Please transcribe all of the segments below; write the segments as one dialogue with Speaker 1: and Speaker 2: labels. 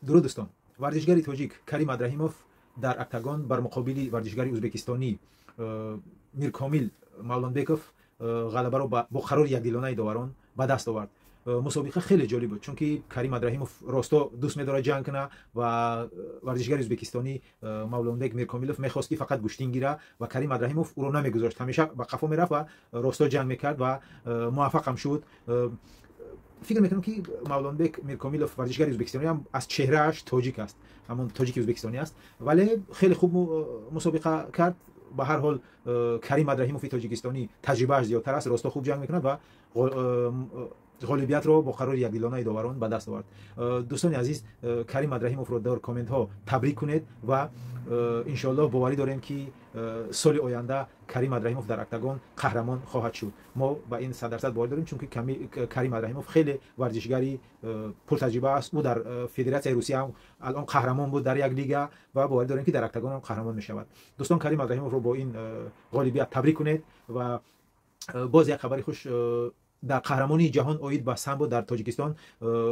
Speaker 1: درود دوستان. ورزشگری تاجیک کریم عبدالرحیموف در اکتاگون بر مقابل ورزشگری ازبکستانی میرکامل مولانبکوف غلبه را با قرار یک دیلانه داوران به دست آورد. مسابقه خیلی جالب بود چون که کریم عبدالرحیموف راستا دوست می‌داره جنگ کنه و ورزشگر ازبکستانی مولانبک میرکاملوف می‌خواست که فقط گوشتین گیره و کریم عبدالرحیموف او رو نمی‌گذاشت، همیشه به قفا میرفت و راستا جنگ می‌کرد و موفق هم شد. فکر میکنم که مولانبک میرکاملوف ورزشگر ازبکستانی هم از چهرهش تاجیک است، همون تاجیک ازبکستانی است، ولی خیلی خوب مسابقه کرد. به هر حال کریم عبدالرحیموف تاجیکستانی تجربهش زیادتر است، راستا خوب جنگ میکند و غالبیت رو با قرار یک دیلانه داوران به دست آورد. دوستان عزیز، کریم عبدالرحیموف رو در کامنت ها تبریک کنید و ان شاء الله باوری داریم که سال آینده کریم عبدالرحیموف در اکتاگون قهرمان خواهد شد. ما با این 100% باور داریم چون که کریم عبدالرحیموف خیلی ورزشگری پرتجربه است. او در فدراسیون روسیه هم الان قهرمان بود در یک لیگ و باور داریم که در اکتاگون هم قهرمان می شود. دوستان کریم عبدالرحیموف رو با این غالبیت تبریک کنید و باز یک خبری خوش در قهرمانی جهان اوید با سامبو در تاجیکستان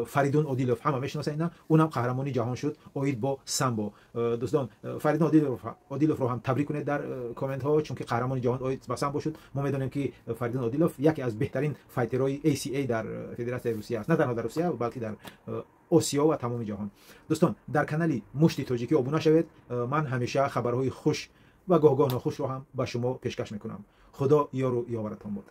Speaker 1: فریدون عادیلوف همه میشناسین، اونم قهرمانی جهان شد اوید با سامبو. دوستان فریدون عادیلوف رو هم تبریک کنید در کامنت ها چون که قهرمانی جهان اوید با سامبو شد. ما میدونیم که فریدون عادیلوف یکی از بهترین فایترهای ACA در فدراسیون روسیه است، نه تنها در روسیه بلکه در آسیا و تمام جهان. دوستان در کانال مشتی تاجیکی ابونه شوید. من همیشه خبرهای خوش و گاه ناخوش رو هم به شما پیشکش میکنم. خدا یار و یاورتان باد.